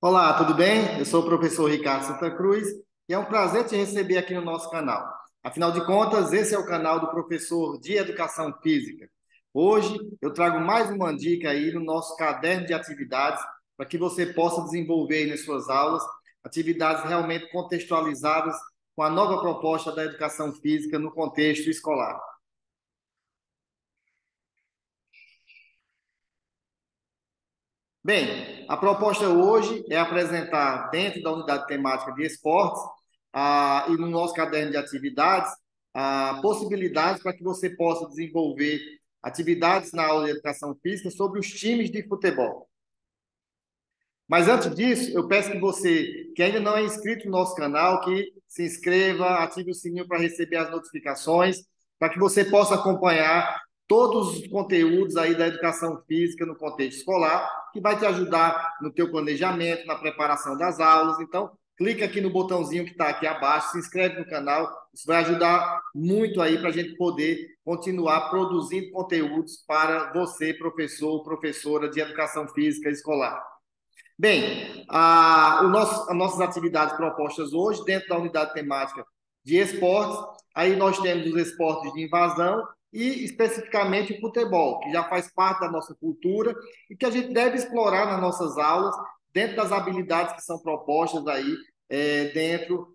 Olá, tudo bem? Eu sou o professor Ricardo Santa Cruz e é um prazer te receber aqui no nosso canal. Afinal de contas, esse é o canal do professor de Educação Física. Hoje eu trago mais uma dica aí no nosso caderno de atividades para que você possa desenvolver aí nas suas aulas atividades realmente contextualizadas com a nova proposta da educação física no contexto escolar. Bem, a proposta hoje é apresentar, dentro da unidade temática de esportes, e no nosso caderno de atividades, possibilidades para que você possa desenvolver atividades na aula de educação física sobre os times de futebol. Mas antes disso, eu peço que você, que ainda não é inscrito no nosso canal, que se inscreva, ative o sininho para receber as notificações, para que você possa acompanhar todos os conteúdos aí da educação física no contexto escolar, que vai te ajudar no teu planejamento, na preparação das aulas. Então, clica aqui no botãozinho que está aqui abaixo, se inscreve no canal, isso vai ajudar muito aí para a gente poder continuar produzindo conteúdos para você, professor ou professora de educação física escolar. Bem, as nossas atividades propostas hoje, dentro da unidade temática de esportes, aí nós temos os esportes de invasão e especificamente o futebol, que já faz parte da nossa cultura e que a gente deve explorar nas nossas aulas, dentro das habilidades que são propostas aí, dentro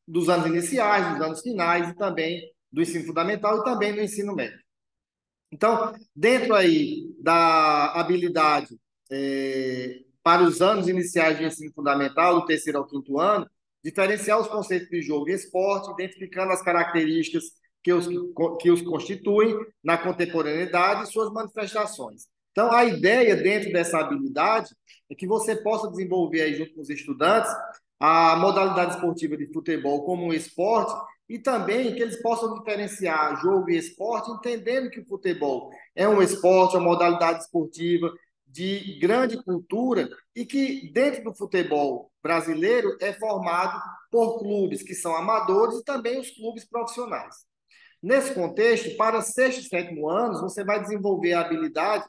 dos anos iniciais, dos anos finais e também do ensino fundamental e também do ensino médio. Então, dentro aí da habilidade para os anos iniciais de ensino fundamental, do terceiro ao quinto ano, diferenciar os conceitos de jogo e esporte, identificando as características que os constituem na contemporaneidade e suas manifestações. Então, a ideia dentro dessa habilidade é que você possa desenvolver aí junto com os estudantes a modalidade esportiva de futebol como um esporte e também que eles possam diferenciar jogo e esporte, entendendo que o futebol é um esporte, uma modalidade esportiva de grande cultura e que dentro do futebol brasileiro é formado por clubes que são amadores e também os clubes profissionais. Nesse contexto, para sexto e sétimo anos, você vai desenvolver a habilidade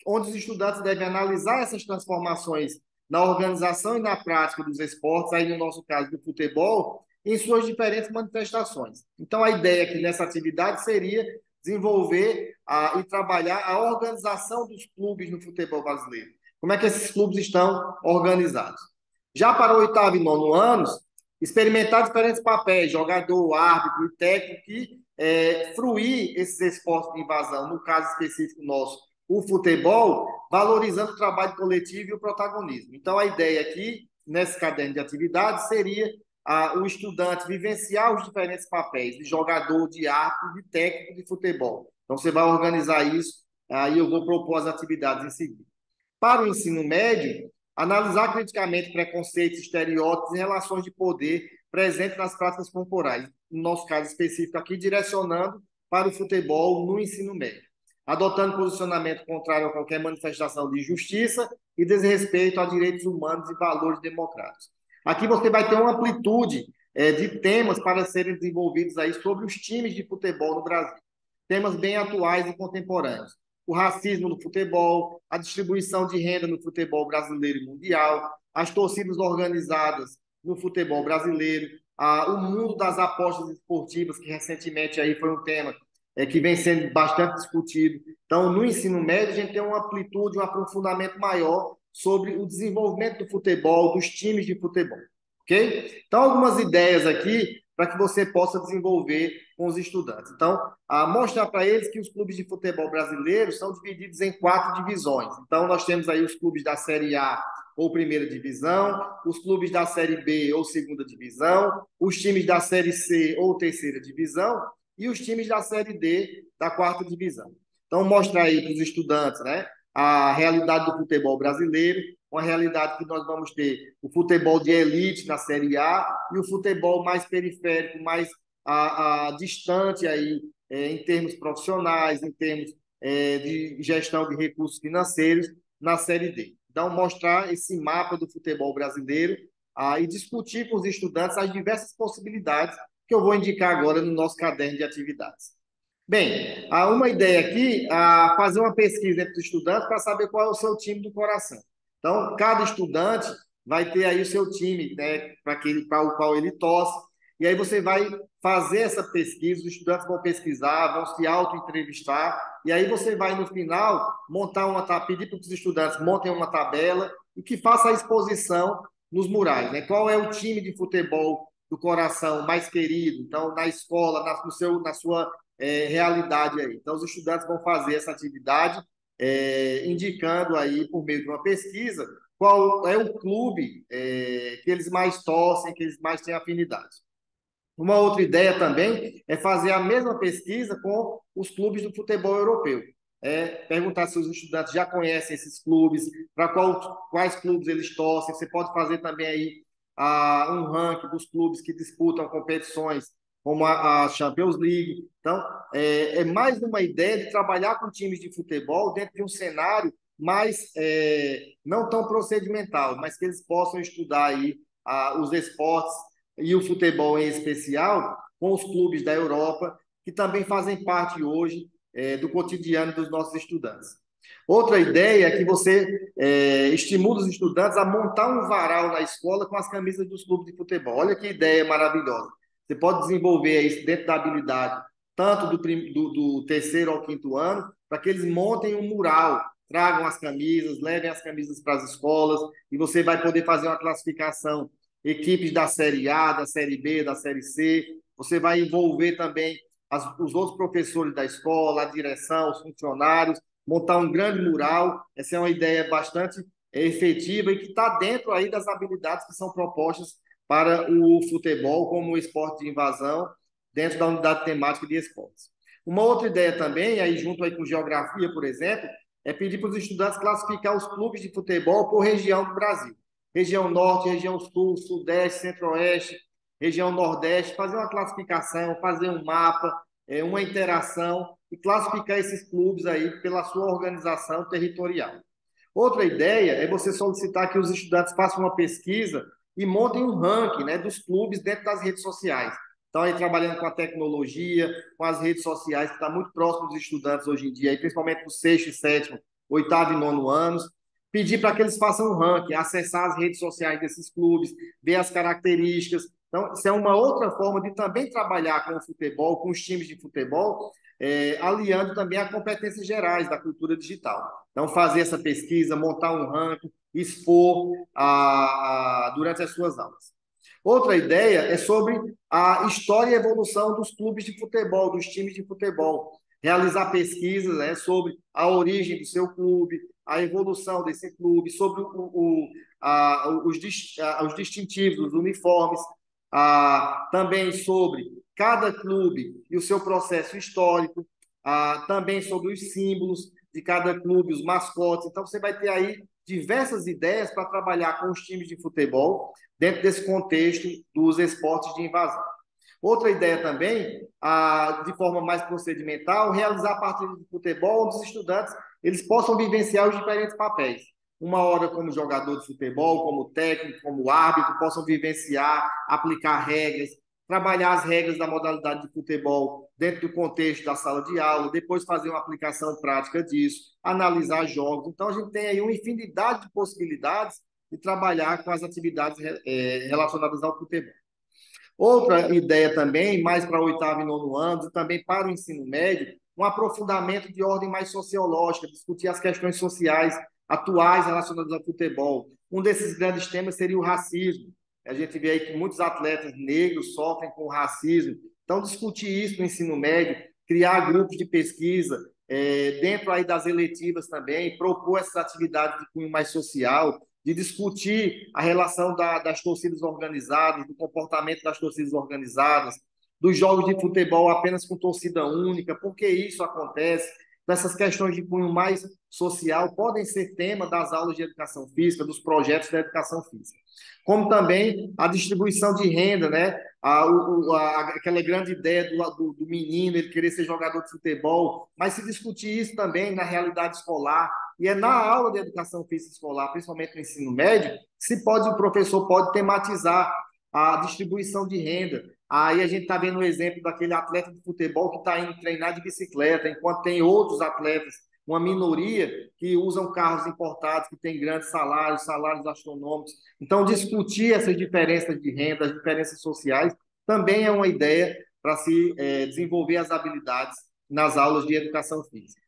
onde os estudantes devem analisar essas transformações na organização e na prática dos esportes, aí no nosso caso do futebol, em suas diferentes manifestações. Então, a ideia aqui nessa atividade seria desenvolver e trabalhar a organização dos clubes no futebol brasileiro. Como é que esses clubes estão organizados? Já para o oitavo e nono anos, experimentar diferentes papéis, jogador, árbitro e técnico, que fruir esses esportes de invasão, no caso específico nosso, o futebol, valorizando o trabalho coletivo e o protagonismo. Então, a ideia aqui, nesse caderno de atividades, seria o estudante vivenciar os diferentes papéis de jogador, de árbitro, de técnico de futebol. Então, você vai organizar isso, aí eu vou propor as atividades em seguida. Para o ensino médio, analisar criticamente preconceitos, estereótipos e relações de poder presentes nas práticas corporais. No nosso caso específico aqui, direcionando para o futebol no ensino médio, adotando posicionamento contrário a qualquer manifestação de injustiça e desrespeito a direitos humanos e valores democráticos. Aqui você vai ter uma amplitude de temas para serem desenvolvidos aí sobre os times de futebol no Brasil. Temas bem atuais e contemporâneos. O racismo no futebol, a distribuição de renda no futebol brasileiro e mundial, as torcidas organizadas no futebol brasileiro, o mundo das apostas esportivas, que recentemente aí foi um tema que vem sendo bastante discutido. Então, no ensino médio, a gente tem uma amplitude, um aprofundamento maior sobre o desenvolvimento do futebol, dos times de futebol. Ok? Então, algumas ideias aqui para que você possa desenvolver com os estudantes. Então, mostrar para eles que os clubes de futebol brasileiros são divididos em quatro divisões. Então, nós temos aí os clubes da Série A ou primeira divisão, os clubes da Série B ou segunda divisão, os times da Série C ou terceira divisão e os times da Série D da quarta divisão. Então, mostrar aí para os estudantes, né, a realidade do futebol brasileiro, uma realidade que nós vamos ter o futebol de elite na Série A e o futebol mais periférico, mais distante aí, em termos profissionais, em termos de gestão de recursos financeiros na Série D. Então, mostrar esse mapa do futebol brasileiro e discutir com os estudantes as diversas possibilidades que eu vou indicar agora no nosso caderno de atividades. Bem, há uma ideia aqui, fazer uma pesquisa entre os estudantes para saber qual é o seu time do coração. Então, cada estudante vai ter aí o seu time, né, para o qual ele torce, e aí você vai fazer essa pesquisa, os estudantes vão pesquisar, vão se auto-entrevistar, e aí você vai, no final, montar pedir para os estudantes montem uma tabela e que faça a exposição nos murais, né? Qual é o time de futebol do coração mais querido? Então, na escola, na sua realidade aí. Então, os estudantes vão fazer essa atividade, indicando aí, por meio de uma pesquisa, qual é o clube que eles mais torcem, que eles mais têm afinidade. Uma outra ideia também é fazer a mesma pesquisa com os clubes do futebol europeu. Perguntar se os estudantes já conhecem esses clubes, para quais clubes eles torcem. Você pode fazer também aí um ranking dos clubes que disputam competições como a Champions League. Então, é mais uma ideia de trabalhar com times de futebol dentro de um cenário mais não tão procedimental, mas que eles possam estudar aí os esportes e o futebol em especial com os clubes da Europa, que também fazem parte hoje do cotidiano dos nossos estudantes. Outra ideia é que você estimula os estudantes a montar um varal na escola com as camisas dos clubes de futebol. Olha que ideia maravilhosa. Você pode desenvolver isso dentro da habilidade, tanto do terceiro ao quinto ano, para que eles montem um mural, tragam as camisas, levem as camisas para as escolas, e você vai poder fazer uma classificação, equipes da Série A, da Série B, da Série C. Você vai envolver também os outros professores da escola, a direção, os funcionários, montar um grande mural. Essa é uma ideia bastante efetiva e que está dentro aí das habilidades que são propostas para o futebol como esporte de invasão dentro da unidade temática de esportes. Uma outra ideia também, aí junto aí com geografia, por exemplo, é pedir para os estudantes classificar os clubes de futebol por região do Brasil. Região Norte, região Sul, Sudeste, Centro-Oeste, região Nordeste, fazer uma classificação, fazer um mapa, uma interação e classificar esses clubes aí pela sua organização territorial. Outra ideia é você solicitar que os estudantes façam uma pesquisa e montem um ranking, né, dos clubes dentro das redes sociais. Então, aí trabalhando com a tecnologia, com as redes sociais, que está muito próximo dos estudantes hoje em dia, aí, principalmente no sexto e sétimo, oitavo e nono anos, pedir para que eles façam um ranking, acessar as redes sociais desses clubes, ver as características. Então, isso é uma outra forma de também trabalhar com o futebol, com os times de futebol, aliando também a competências gerais da cultura digital. Então, fazer essa pesquisa, montar um ranking, expor durante as suas aulas. Outra ideia é sobre a história e evolução dos clubes de futebol, dos times de futebol. Realizar pesquisas, né, sobre a origem do seu clube, a evolução desse clube, sobre os distintivos, os uniformes, também sobre cada clube e o seu processo histórico, também sobre os símbolos de cada clube, os mascotes. Então, você vai ter aí diversas ideias para trabalhar com os times de futebol dentro desse contexto dos esportes de invasão. Outra ideia também, de forma mais procedimental, realizar partidas de futebol onde os estudantes eles possam vivenciar os diferentes papéis. Uma hora como jogador de futebol, como técnico, como árbitro, possam vivenciar, aplicar regras, trabalhar as regras da modalidade de futebol dentro do contexto da sala de aula, depois fazer uma aplicação prática disso, analisar jogos. Então, a gente tem aí uma infinidade de possibilidades de trabalhar com as atividades relacionadas ao futebol. Outra ideia também, mais para o oitavo e nono ano, e também para o ensino médio, um aprofundamento de ordem mais sociológica, discutir as questões sociais atuais relacionadas ao futebol. Um desses grandes temas seria o racismo. A gente vê aí que muitos atletas negros sofrem com o racismo. Então, discutir isso no ensino médio, criar grupos de pesquisa, dentro aí das eletivas também, propor essas atividades de cunho mais social, de discutir a relação das torcidas organizadas, do comportamento das torcidas organizadas, dos jogos de futebol apenas com torcida única, por que isso acontece? Essas questões de cunho mais social podem ser tema das aulas de educação física, dos projetos da educação física. Como também a distribuição de renda, né? Aquela grande ideia do menino, ele querer ser jogador de futebol, mas se discutir isso também na realidade escolar, e é na aula de educação física escolar, principalmente no ensino médio, o professor pode tematizar a distribuição de renda. Aí a gente está vendo o exemplo daquele atleta de futebol que está indo treinar de bicicleta, enquanto tem outros atletas uma minoria que usam carros importados, que têm grandes salários, salários astronômicos. Então, discutir essas diferenças de renda, as diferenças sociais, também é uma ideia para se desenvolver as habilidades nas aulas de educação física.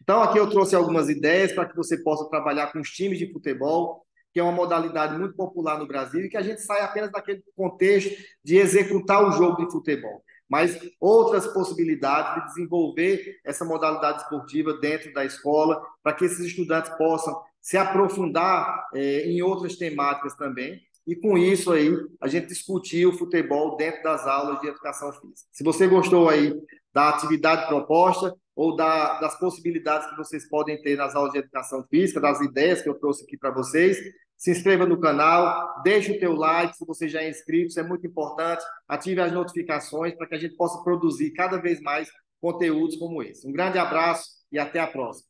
Então, aqui eu trouxe algumas ideias para que você possa trabalhar com os times de futebol, que é uma modalidade muito popular no Brasil e que a gente sai apenas daquele contexto de executar o jogo de futebol, mas outras possibilidades de desenvolver essa modalidade esportiva dentro da escola, para que esses estudantes possam se aprofundar em outras temáticas também. E com isso aí, a gente discutir o futebol dentro das aulas de educação física. Se você gostou aí da atividade proposta ou das possibilidades que vocês podem ter nas aulas de educação física, das ideias que eu trouxe aqui para vocês, se inscreva no canal, deixe o teu like se você já é inscrito, isso é muito importante, ative as notificações para que a gente possa produzir cada vez mais conteúdos como esse. Um grande abraço e até a próxima.